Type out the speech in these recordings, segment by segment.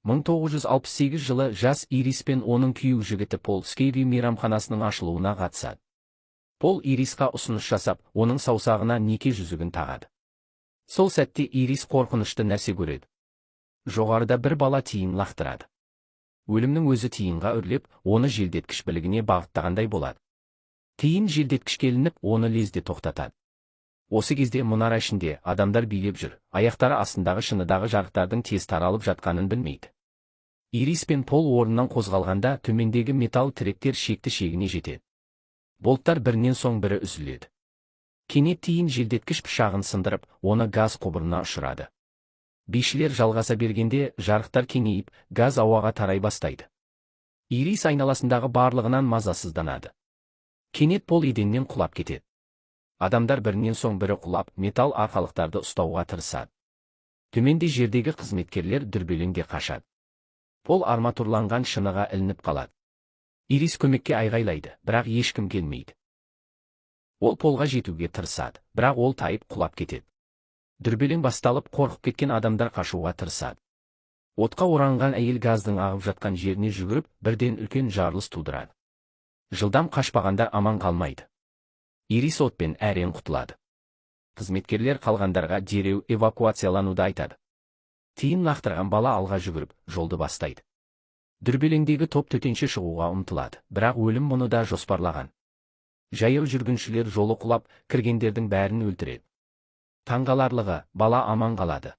1968 жылы жас Ирис пен оның күйеу жігіті Пол Скейви мейрамханасының ашылуына қатысады. Пол Ирисқа ұсыныс жасап, оның саусағына неке жүзігін тағады. Сол сәтте Ирис қорқынышты нәрсе көреді. Жоғарыда бір бала тиын лақтырады. Өлімнің өзі тиынға үрлеп, оны желдеткіш білігіне бағыттағандай болады. Тиын желдеткішке ілініп, оны лезде тоқтатады. Осы кезде мұнара ішінде адамдар билеп жүр, аяқтары астындағы шыныдағы жарықтардың тез таралып жатқанын білмейді. Ирис пен Пол орнынан қозғалғанда төмендегі металл тіректер шекті шегіне жетеді. Болттар бірінен соң бірі үзіледі. Кенет тиын желдеткіш пышағын сындырып, оны газ құбырына ұшырады. Бишілер жалғаса бергенде жарықтар кеңейіп, газ ауаға тарай бастайды. Ирис айналасындағы барлығынан мазасызданады. Кенет Пол еденнен құлап кетеді. Адамдар бірінен соң бірі құлап, металл арқалықтарды ұстауға тырысады. Төменде жердегі қызметкерлер дүрбелеңге қашады. Пол арматурланған шыныға ілініп қалады. Ирис көмекке айғайлайды, бірақ ешкім келмейді. Ол Полға жетуге тырысады, бірақ ол тайып құлап кетеді. Дүрбелең басталып, қорқып кеткен адамдар қашуға тырысады. Отқа оранған әйел газдың ағып жатқан жеріне жүгіріп, бірден үлкен жарылыс тудырады. Жылдам қашпағандар аман қалмайды. Ирис отпен әрең құтылады. Қызметкерлер қалғандарға дереу эвакуациялануды айтады. Тиын лақтырған бала алға жүгіріп, жолды бастайды. Дүрбелеңдегі топ төтенше шығуға ұмтылады, бірақ өлім мұны да жоспарлаған. Жаяу жүргіншілер жолы құлап, кіргендердің бәрін өлтіреді. Таңғаларлығы, бала аман қалады.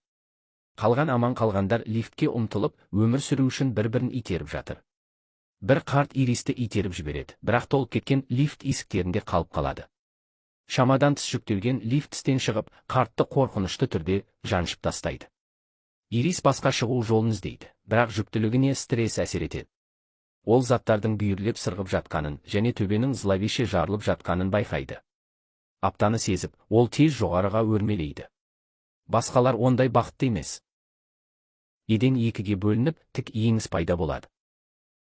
Қалған аман қалғандар лифтке ұмтылып, өмір сүру үшін бір-бірін итеріп жатыр. Бір қарт Иристі итеріп жібереді, бірақ толып кеткен лифт есіктерінде қалып қалады. Шамадан тыс жүктелген лифт істен шығып, қартты қорқынышты түрде жаншып тастайды. Ирис басқа шығу жолын іздейді, бірақ жүктілігіне стресс әсер етеді. Ол заттардың бүйірлеп сырғып жатқанын және төбенің зловеще жарылып жатқанын байқайды. Аптаны сезіп, ол тез жоғарыға өрмелейді. Басқалар ондай бақытты емес. Еден екіге бөлініп, тік еңіс пайда болады.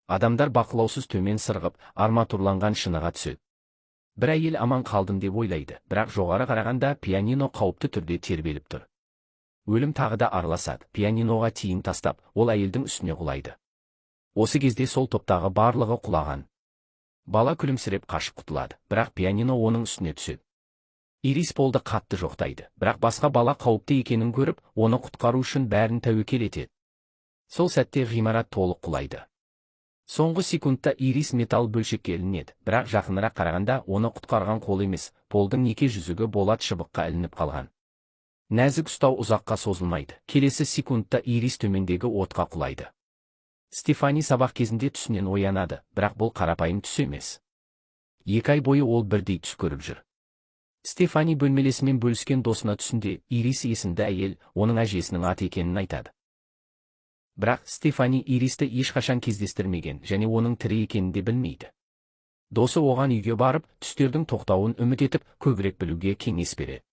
Адамдар бақылаусыз төмен сырғып, арматурланған шыныға түседі. Бір әйел аман қалдым деп ойлайды, бірақ жоғары қарағанда пианино қауіпті түрде тербеліп тұр. Өлім тағы да араласады, пианиноға тиын тастап, ол әйелдің үстіне құлайды. Осы кезде сол топтағы барлығы құлаған. Бала күлімсіреп қашып құтылады, бірақ пианино оның үстіне түседі. Ирис Полды қатты жоқтайды, бірақ басқа бала қауіпті екенін көріп, оны құтқару үшін бәрін тәуекел етеді. Сол сәтте ғимарат толық құлайды. Соңғы секундта Ирис металл бөлшекке ілінеді, бірақ жақынырақ қарағанда оны құтқарған қол емес, Полдың неке жүзігі болат шыбыққа ілініп қалған. Нәзік ұстау ұзаққа созылмайды. Келесі секундта Ирис төмендегі отқа құлайды. Стефани сабақ кезінде түсінен оянады, бірақ бұл қарапайым түс емес. 2 ай бойы ол бірдей түс көріп жүр. Стефани бөлмелесімен бөліскен досына түсінде Ирис есімді әйел, оның әжесінің аты екенін айтады. Бірақ Стефани Иристі ешқашан кездестірмеген және оның тірі екенін де білмейді. Досы оған үйге барып, түстердің тоқтауын үміт етіп, көбірек білуге кеңес береді.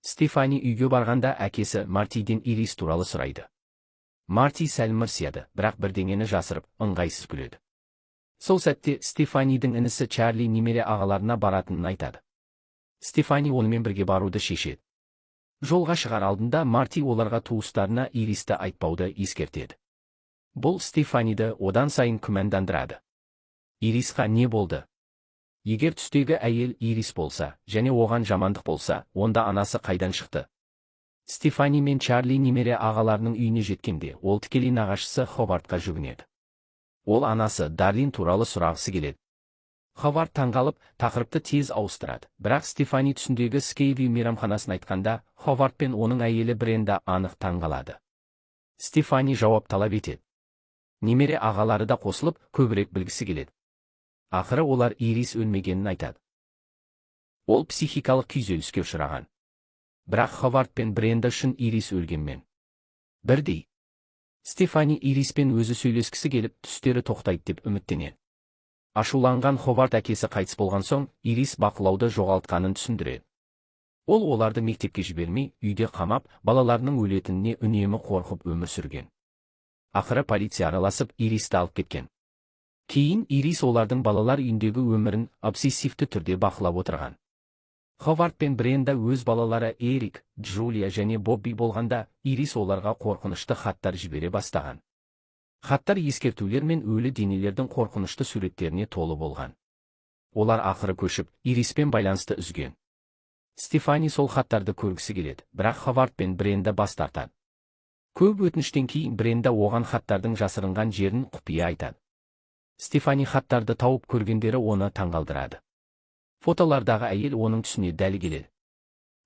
Стефани үйге барғанда әкесі Мартиден Ирис туралы сұрайды. Марти сәл мырсияды, бірақ бірдеңені жасырып, ыңғайсыз күледі. Сол сәтте Стефанидің інісі Чарли немере ағаларына баратынын айтады. Стефани онымен бірге баруды шешеді. Жолға шығар алдында Марти оларға туыстарына Иристі айтпауды ескертеді. Бұл Стефаниді одан сайын күмәндандырады. Ирисқа не болды? Егер түстегі әйел Ирис болса, және оған жамандық болса, онда анасы қайдан шықты? Стефани мен Чарли немере ағаларының үйіне жеткенде, ол тікелей нағашысы Ховардқа жүгінеді. Ол анасы Дарлин туралы сұрағысы келеді. Ховард таңғалып, тақырыпты тез ауыстырады, бірақ Стефани түсіндегі Скейви мейрамханасын айтқанда, Ховард пен оның әйелі Бренда анық таңғалады. Стефани жауап талап етеді. Немере ағалары да қосылып, көбірек білгісі келеді. Ақыры олар Ирис өлмегенін айтады. Ол психикалық күйзеліске ұшыраған. Бірақ Ховард пен Бренда үшін Ирис өлгенмен бірдей. Стефани Ириспен өзі сөйлескісі келіп, түстері тоқтайды деп үміттенеді. Ашуланған Ховард әкесі қайтыс болған соң, Ирис бақылауды жоғалтқанын түсіндіреді. Ол оларды мектепке жібермей, үйде қамап, балаларының өлетініне үнемі қорқып өмір сүрген. Ақыры полиция араласып, Иристі алып кеткен. Кейін Ирис олардың балалар үйіндегі өмірін обсессивті түрде бақылап отырған. Ховард пен Бренда өз балалары Эрик, Джулия және Бобби болғанда, Ирис оларға қорқынышты хаттар жібере бастаған. Хаттар ескертулер мен өлі денелердің қорқынышты суреттеріне толы болған. Олар ақыры көшіп, Ириспен байланысты үзген. Стефани сол хаттарды көргісі келеді, бірақ Ховард пен Бренда бас тартады. Көп өтініштен кейін Бренда оған хаттардың жасырынған жерін құпия айтады. Стефани хаттарды тауып көргендері оны таңғалдырады. Фотолардағы әйел оның түсіне дәл келеді.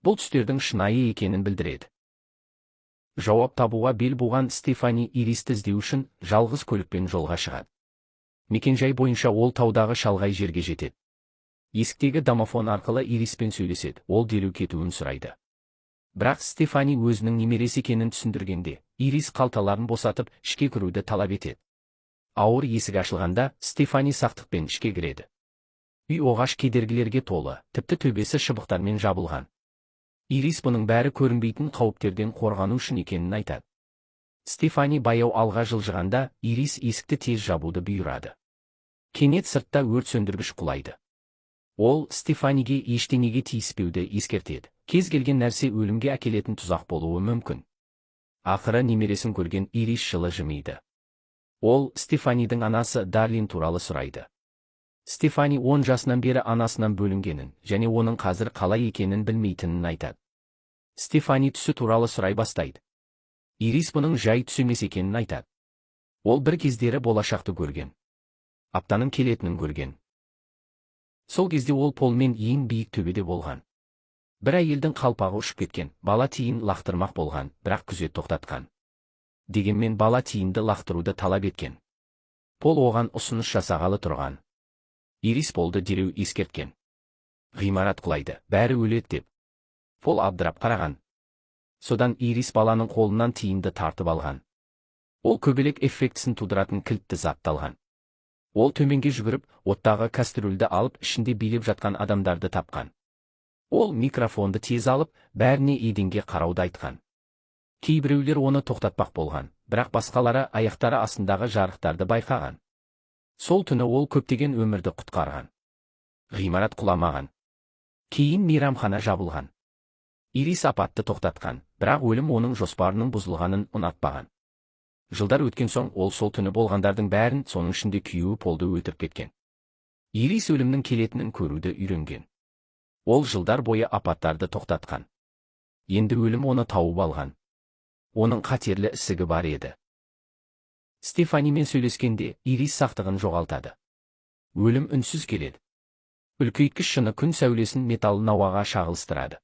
Бұл түстердің шынайы екенін білдіреді. Жауап табуға бел буған Стефани Иристі іздеу үшін жалғыз көлікпен жолға шығады. Мекенжай бойынша ол таудағы шалғай жерге жетеді. Есіктегі домофон арқылы Ириспен сөйлеседі, ол дереу кетуін сұрайды. Бірақ Стефани өзінің немересі екенін түсіндіргенде, Ирис қалталарын босатып, ішке кіруді талап етеді. Ауыр есік ашылғанда, Стефани сақтықпен ішке кіреді. Үй оғаш кедергілерге толы, тіпті төбесі шыбықтармен жабылған. Ирис бұның бәрі көрінбейтін қауіптерден қорғану үшін екенін айтады. Стефани баяу алға жылжығанда, Ирис есікті тез жабуды бұйырады. Кенет сыртта өрт сөндіргіш құлайды. Ол Стефаниге ештеңеге тиіспеуді ескертеді. Кез келген нәрсе өлімге әкелетін тұзақ болуы мүмкін. Ақыры немересін көрген Ирис жылы жымиды. Ол Стефанидің анасы Дарлин туралы сұрайды. Стефани 10 жасынан бері анасынан бөлінгенін, және оның қазір қалай екенін білмейтінін айтады. Стефани түсі туралы сұрай бастайды. Ирис бұның жай түс емес екенін айтады. Ол бір кездері болашақты көрген. Аптаның келетінін көрген. Сол кезде ол полмен ең биік төбеде болған. Бір әйелдің қалпағы ұшып кеткен, бала тиын лақтырмақ болған, бірақ күзет тоқтатқан. Дегенмен бала тиынды лақтыруды талап еткен. Пол оған ұсыныс жасағалы тұрған. Ирис Полды дереу ескерткен. Ғимарат құлайды, бәрі өледі деп. Пол абдырап қараған. Содан Ирис баланың қолынан тиынды тартып алған. Ол көбелек эффектісін тудыратын кілтті затты алған. Ол төменге жүгіріп, оттағы кастрюльді алып, ішінде билеп жатқан адамдарды тапқан. Ол микрофонды тез алып, бәріне еденге қарауды айтқан. Кейбіреулер оны тоқтатпақ болған, бірақ басқалары аяқтары астындағы жарықтарды байқаған. Сол түні ол көптеген өмірді құтқарған. Ғимарат құламаған. Кейін мейрамхана жабылған. Ирис апатты тоқтатқан, бірақ өлім оның жоспарының бұзылғанын ұнатпаған. Жылдар өткен соң ол сол түні болғандардың бәрін, соның ішінде күйеуі Полды өлтіріп кеткен. Ирис өлімнің келетінін көруді үйренген. Ол жылдар бойы апаттарды тоқтатқан. Енді өлім оны тауып алған. Оның қатерлі ісігі бар еді. Стефанимен сөйлескенде Ирис сақтығын жоғалтады. Өлім үнсіз келеді. Үлкейткіш шыны күн сәулесін металл науаға шағылыстырады.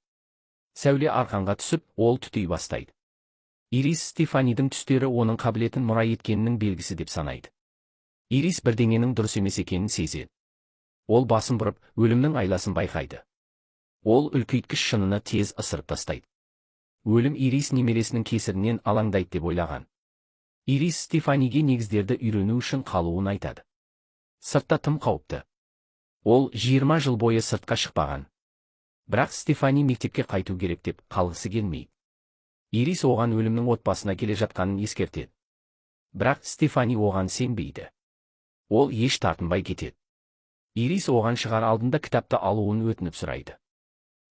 Сәуле арқанға түсіп, ол түтей бастайды. Ирис Стефанидың түстері оның қабілетін мұра еткенінің белгісі деп санайды. Ирис бірдеңенің дұрыс емес екенін сезеді. Ол басын бұрып, өлімнің айласын байқайды. Ол үлкейткіш шыныны тез ысырып тастайды. Өлім Ирис немересінің кесірінен алаңдайды деп ойлаған. Ирис Стефаниге негіздерді үйрену үшін қалуын айтады. Сыртта тым қауіпті. Ол 20 жыл бойы сыртқа шықпаған. Бірақ Стефани мектепке қайту керек деп қалғысы келмейді. Ирис оған өлімнің отбасына келе жатқанын ескертеді. Бірақ Стефани оған сенбейді. Ол еш тартынбай кетеді. Ирис оған шығар алдында кітапты алуын өтініп сұрайды.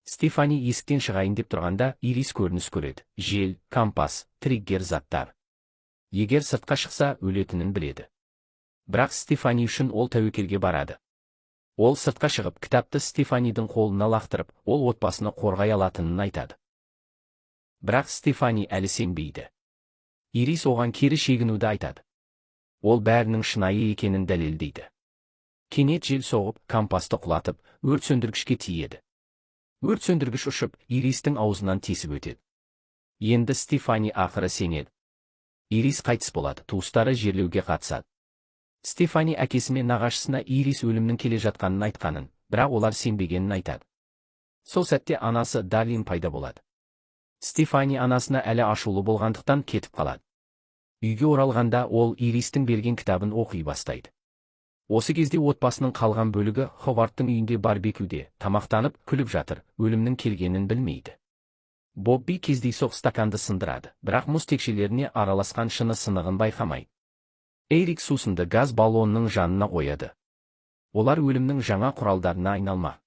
Стефани есіктен шығайын деп тұрғанда Ирис көрініс көреді. Жел, компас, триггер заттар. Егер сыртқа шықса, өлетінін біледі. Бірақ Стефани үшін ол тәуекелге барады. Ол сыртқа шығып, кітапты Стефанидың қолына лақтырып, ол отбасыны қорғай алатынын айтады. Бірақ Стефани әлі сенбейді. Ирис оған кері шегінуді айтады. Ол бәрінің шынайы екенін дәлелдейді. Кенет жел соғып, компасты құлатып, өрт сөндіргішке тиеді. Өрт сөндіргіш ұшып, Иристің аузынан тесіп өтеді. Енді Стефани ақыры сенеді. Ирис қайтыс болады, туыстары жерлеуге қатысады. Стефани әкесі мен нағашысына Ирис өлімнің келе жатқанын айтқанын, бірақ олар сенбегенін айтады. Сол сәтте анасы Дарлин пайда болады. Стефани анасына әлі ашулы болғандықтан кетіп қалады. Үйге оралғанда ол Иристің берген кітабын оқи бастайды. Осы кезде отбасының қалған бөлігі Ховардтың үйінде барбекюде тамақтанып күліп жатыр, өлімнің келгенін білмейді. Бобби кездейсоқ стаканды сындырады, бірақ мұз текшелеріне араласқан шыны сынығын байқамайды. Эрик сусынды газ баллонының жанына қояды. Олар өлімнің жаңа құралдарына айналмақ.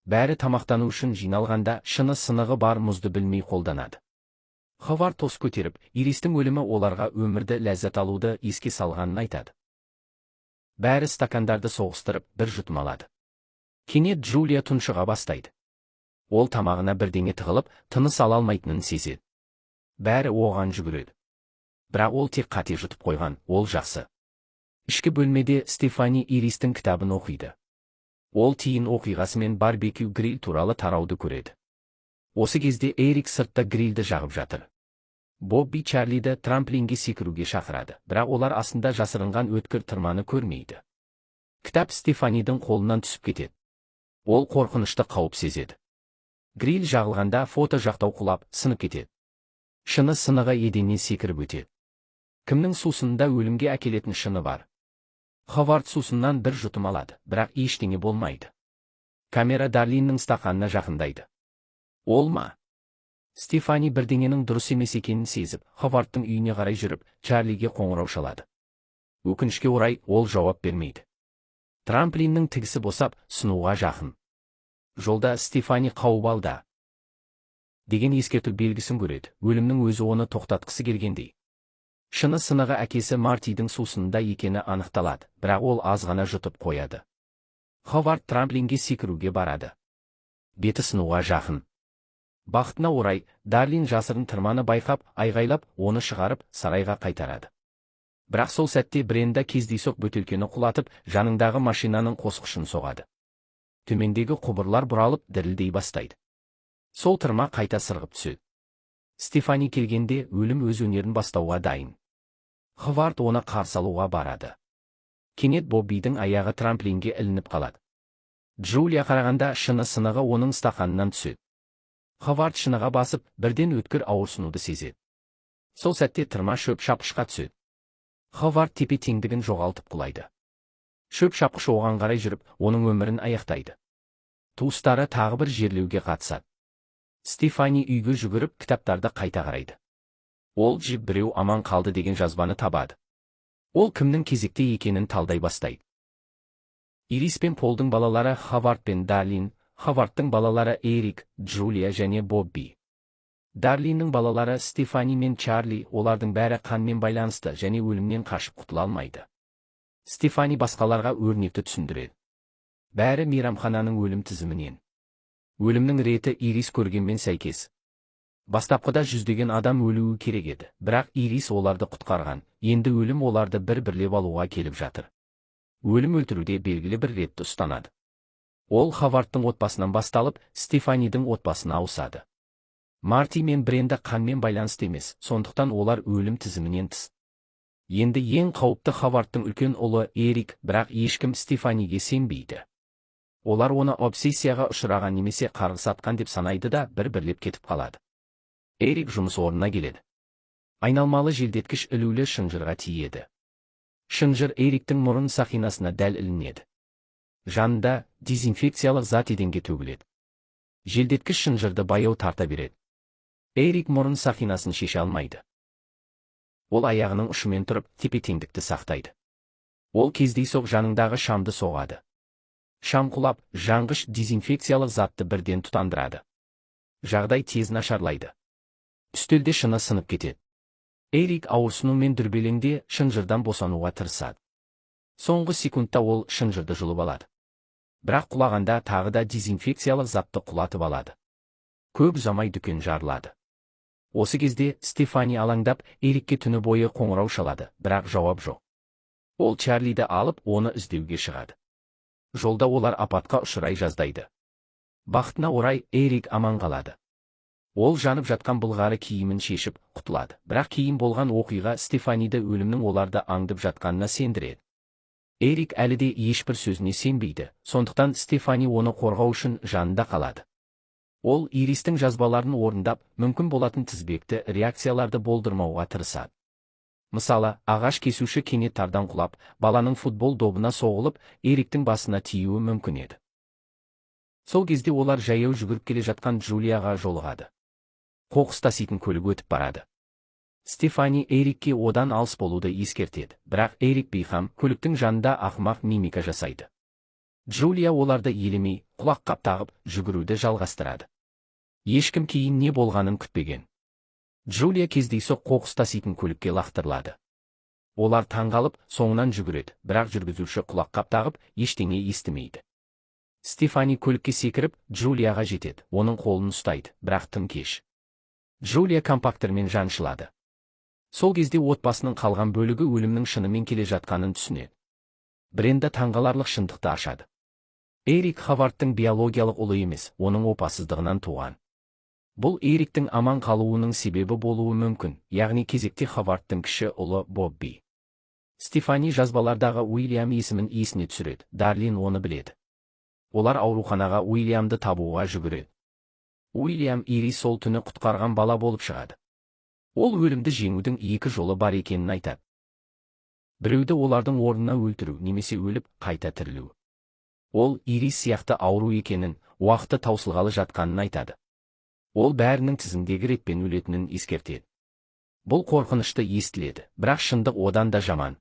Бәрі тамақтану үшін жиналғанда шыны сынығы бар мұзды білмей қолданады. Ховард тос көтеріп, Иристің өлімі оларға өмірді ләззат алуды еске салғанын айтады. Бәрі стакандарды соғыстырып, бір жұтым алады. Кенет Джулия тұншыға бастайды. Ол тамағына бірдеңе тығылып, тыныс ала алмайтынын сезеді. Бәрі оған жүгіреді. Бірақ ол тек қате жұтып қойған, ол жақсы. Ішкі бөлмеде Стефани Иристің кітабын оқиды. Ол тиын оқиғасы мен барбекю гриль туралы тарауды көреді. Осы кезде Эрик сыртта грильді жағып жатыр. Бобби Чарлиді трамплинге секіруге шақырады, бірақ олар астында жасырынған өткір тырманы көрмейді. Кітап Стефанидің қолынан түсіп кетеді. Ол қорқынышты қауіп сезеді. Гриль жағылғанда фото жақтау құлап, сынып кетеді. Шыны сынығы еденнен секіріп өтеді. Кімнің сусынында өлімге әкелетін шыны бар? Ховард сусыннан бір жұтым алады, бірақ ештеңе болмайды. Камера Дарлиннің стақанына жақындайды. Ол ма? Стефани бірдеңенің дұрыс емес екенін сезіп, Ховардтың үйіне қарай жүріп, Чарлиге қоңырау шалады. Өкінішке орай, ол жауап бермейді. Трамплиннің тігісі босап, сынуға жақын. Жолда Стефани қауып алды деген ескерту белгісін көреді, өлімнің өзі оны тоқтатқысы келгендей. Шыны сынығы әкесі Мартидің сусынында екені анықталады, бірақ ол аз ғана жұтып қояды. Ховард трамплинге секіруге барады. Беті сынуға жақын. Бақытына орай, Дарлин жасырын тырманы байқап, айғайлап, оны шығарып, сарайға қайтарады. Бірақ сол сәтте Бренда кездейсоқ бөтелкені құлатып, жанындағы машинаның қосқышын соғады. Төмендегі құбырлар бұралып, дірілдей бастайды. Сол тырма қайта сырғып түседі. Стефани келгенде өлім өз өнерін бастауға дайын. Ховард оны қарсы алуға барады. Кенет Боббидің аяғы трамплинге ілініп қалады. Джулия қарағанда шыны сынығы оның стақанынан түседі. Ховард шыныға басып, бірден өткір ауырсынуды сезеді. Сол сәтте тырма шөп шапқышқа түседі. Ховард тепе-теңдігін жоғалтып құлайды. Шөп шапқыш оған қарай жүріп, оның өмірін аяқтайды. Туыстары тағы бір жерлеуге қатысады. Стефани үйге жүгіріп, кітаптарды қайта қарайды. Ол жіп біреу аман қалды деген жазбаны табады. Ол кімнің кезекте екенін талдай бастайды. Ирис пен Полдың балалары Ховард пен Дарлин, Ховардтың балалары Эрик, Джулия және Бобби. Дарлиннің балалары Стефани мен Чарли, олардың бәрі қанмен байланысты және өлімнен қашып құтыла алмайды. Стефани басқаларға өрнекті түсіндіреді. Бәрі мейрамхананың өлім тізімінен. Өлімнің реті Ирис көргенмен сәйкес. Бастапқыда жүздеген адам өлуі керек еді, бірақ Ирис оларды құтқарған, енді өлім оларды бір-бірлеп алуға келіп жатыр. Өлім өлтіруде белгілі бір ретті ұстанады. Ол Ховардтың отбасынан басталып, Стефанидің отбасына ауысады. Марти мен Бренда қанмен байланысты емес, сондықтан олар өлім тізімінен тыс. Енді ең қауіпті Ховардтың үлкен ұлы Эрик, бірақ ешкім Стефаниге сенбейді. Олар оны обсессияға ұшыраған немесе қарғыс атқан деп санайды да бір-бірлеп кетіп қалады. Эрик жұмыс орнына келеді. Айналмалы желдеткіш ілулі шынжырға тиеді. Шынжыр Эриктің мұрын сақинасына дәл ілінеді. Жанында дезинфекциялық зат еденге төгіледі. Желдеткіш шынжырды баяу тарта береді. Эрик мұрын сақинасын шеше алмайды. Ол аяғының ұшымен тұрып, тепе-теңдікті сақтайды. Ол кездейсоқ жанындағы шамды соғады. Шам құлап, жанғыш дезинфекциялық затты бірден тұтандырады. Жағдай тез нашарлайды. Үстелде шыны сынып кетеді. Эрик ауырсыну мен дүрбелеңде шынжырдан босануға тырысады. Соңғы секундта ол шынжырды жұлып алады. Бірақ құлағанда тағы да дезинфекциялық затты құлатып алады. Көп ұзамай дүкен жарылады. Осы кезде Стефани алаңдап, Эрикке түні бойы қоңырау шалады, бірақ жауап жоқ. Ол Чарлиді алып, оны іздеуге шығады. Жолда олар апатқа ұшырай жаздайды. Бақытына орай, Эрик аман қалады. Ол жанып жатқан былғары киімін шешіп, құтылады, бірақ кейін болған оқиға Стефаниді өлімнің оларды аңдып жатқанына сендіреді. Эрик әлі де ешбір сөзіне сенбейді, сондықтан Стефани оны қорғау үшін жанында қалады. Ол Иристің жазбаларын орындап, мүмкін болатын тізбекті реакцияларды болдырмауға тырысады. Мысалы, ағаш кесуші кенет тардан құлап, баланың футбол добына соғылып, Эриктің басына тиюі мүмкін еді. Сол кезде олар жаяу жүгіріп келе жатқан Джулияға жолығады. Қоқыс таситын көлік өтіп барады. Стефани Эрикке одан алыс болуды ескертеді, бірақ Эрик бейқам, көліктің жанында ақымақ мимика жасайды. Джулия оларды елемей, құлаққап тағып, жүгіруді жалғастырады. Ешкім кейін не болғанын күтпеген. Джулия кездейсоқ қоқыс таситын көлікке лақтырылады. Олар таңғалып, соңынан жүгіреді, бірақ жүргізуші құлаққап тағып, ештеңе естімейді. Стефани көлікке секіріп, Джулияға жетеді, оның қолын ұстайды, бірақ тым кеш. Джулия компактормен жаншылады. Сол кезде отбасының қалған бөлігі өлімнің шынымен келе жатқанын түсінеді. Бренда таңғаларлық шындықты ашады. Эрик Хавардтың биологиялық ұлы емес, оның опасыздығынан туған. Бұл Эриктің аман қалуының себебі болуы мүмкін, яғни кезекте Хавардтың кіші ұлы Бобби. Стефани жазбалардағы Уильям есімін есіне түсіреді, Дарлин оны біледі. Олар ауруханаға Уильямды табуға жүгіреді. Уильям Ирис сол түні құтқарған бала болып шығады. Ол өлімді жеңудің екі жолы бар екенін айтады. Біреуді олардың орнына өлтіру немесе өліп, қайта тірілу. Ол Ирис сияқты ауру екенін, уақыты таусылғалы жатқанын айтады. Ол бәрінің тізімдегі ретпен өлетінін ескертеді. Бұл қорқынышты естіледі, бірақ шындық одан да жаман.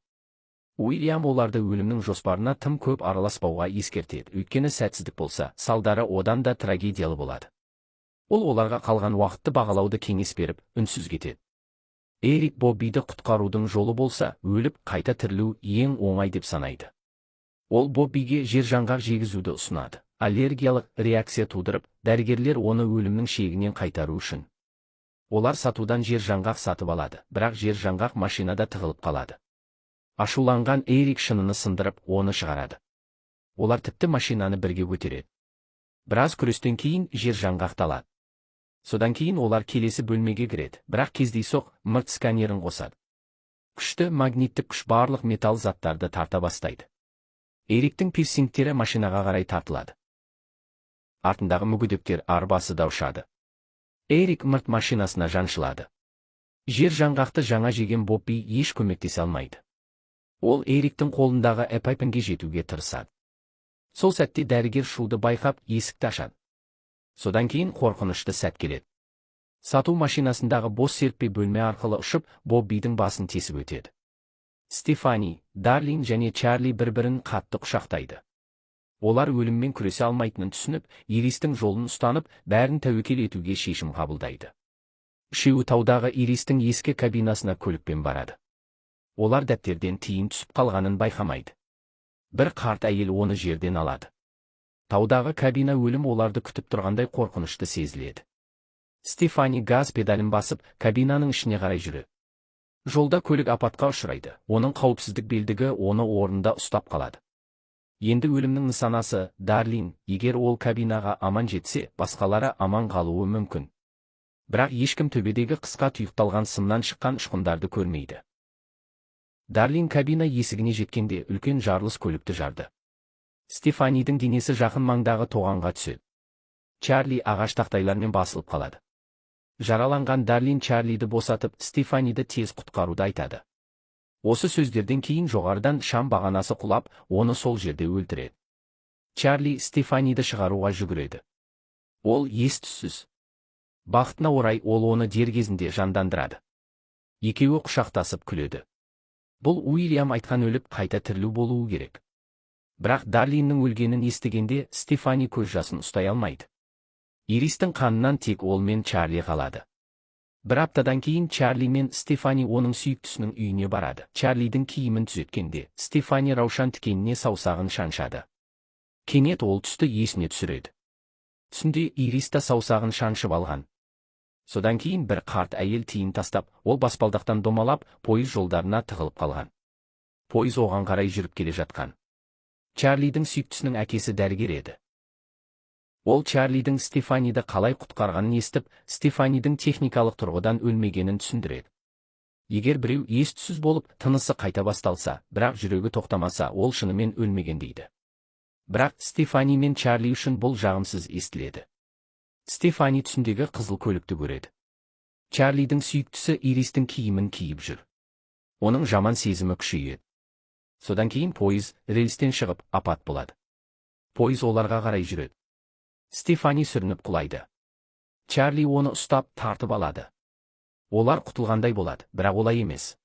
Уильям оларды өлімнің жоспарына тым көп араласпауға ескертеді, өйткені сәтсіздік болса, салдары одан да трагедиялы болады. Ол оларға қалған уақытты бағалауды кеңес беріп, үнсіз кетеді. Эрик Боббиді құтқарудың жолы болса, өліп, қайта тірілу ең оңай деп санайды. Ол Боббиге жер-жаңғақ жегізуді ұсынады. Аллергиялық реакция тудырып, дәрігерлер оны өлімнің шегінен қайтару үшін. Олар сатудан жер-жаңғақ сатып алады, бірақ жер-жаңғақ машинада тығылып қалады. Ашуланған Эрик шыныны сындырып, оны шығарады. Олар тіпті машинаны бірге көтереді. Біраз күрестен кейін жер-жаңғақты алады. Содан кейін олар келесі бөлмеге кіреді, бірақ кездейсоқ мырт сканерін қосады. Күшті магниттік күш барлық металл заттарды тарта бастайды. Эриктің пирсингтері машинаға қарай тартылады. Артындағы мүгедектер арбасы да ұшады. Эрик мырт машинасына жаншылады. Жер-жаңғақты жаңа жеген Бобби еш көмектесе алмайды. Ол Эриктің қолындағы эпайпінге жетуге тырысады. Сол сәтте дәрігер шуды байқап, есікті ашады. Содан кейін қорқынышты сәт келеді. Сату машинасындағы бос серппе бөлме арқылы ұшып, Боббидің басын тесіп өтеді. Стефани, Дарлин және Чарли бір-бірін қатты құшақтайды. Олар өліммен күресе алмайтынын түсініп, Иристің жолын ұстанып, бәрін тәуекел етуге шешім қабылдайды. Үшеуі таудағы Иристің ескі кабинасына көлікпен барады. Олар дәптерден тиын түсіп қалғанын байқамайды. Бір қарт әйел оны жерден алады. Таудағы кабина өлім оларды күтіп тұрғандай қорқынышты сезіледі. Стефани газ педалін басып, кабинаның ішіне қарай жүреді. Жолда көлік апатқа ұшырайды, оның қауіпсіздік белдігі оны орнында ұстап қалады. Енді өлімнің нысанасы Дарлин, егер ол кабинаға аман жетсе, басқалары аман қалуы мүмкін. Бірақ ешкім төбедегі қысқа тұйықталған сымнан шыққан ұшқындарды көрмейді. Дарлин кабина есігіне жеткенде үлкен жарылыс көлікті жарды. Стефанидің денесі жақын маңдағы тоғанға түседі. Чарли ағаш тақтайлармен басылып қалады. Жараланған Дарлин Чарлиді босатып, Стефаниді тез құтқаруды айтады. Осы сөздерден кейін жоғарыдан шам бағанасы құлап, оны сол жерде өлтіреді. Чарли Стефаниді шығаруға жүгіреді. Ол ес-түссіз. Бақытына орай ол оны дер кезінде жандандырады. Екеуі құшақтасып күледі. Бұл Уильям айтқан өліп қайта тірілу болуы керек. Бірақ Дарлиннің өлгенін естігенде Стефани көз жасын ұстай алмайды. Иристің қанынан тек ол мен Чарли қалады. Бір аптадан кейін Чарли мен Стефани оның сүйіктісінің үйіне барады. Чарлидің киімін түзеткенде, Стефани раушан тікеніне саусағын шаншады. Кенет ол түсті есіне түсіреді. Түсінде Ирис та саусағын шаншып алған. Содан кейін бір қарт әйел тиын тастап, ол баспалдақтан домалап, пойыз жолдарына тығылып қалған. Пойыз оған қарай жүріп келе жатқан. Чарлидің сүйіктісінің әкесі дәрігер еді. Ол Чарлидің Стефаниді қалай құтқарғанын естіп, Стефанидің техникалық тұрғыдан өлмегенін түсіндіреді. Егер біреу ес-түссіз болып, тынысы қайта басталса, бірақ жүрегі тоқтамаса, ол шынымен өлмеген дейді. Бірақ Стефани мен Чарли үшін бұл жағымсыз естіледі. Стефани түсіндегі қызыл көлікті көреді. Чарлидің сүйіктісі Иристің киімін киіп жүр. Оның жаман сезімі күшейеді. Содан кейін пойыз рельстен шығып, апат болады. Пойыз оларға қарай жүреді. Стефани сүрініп құлайды. Чарли оны ұстап, тартып алады. Олар құтылғандай болады, бірақ олай емес.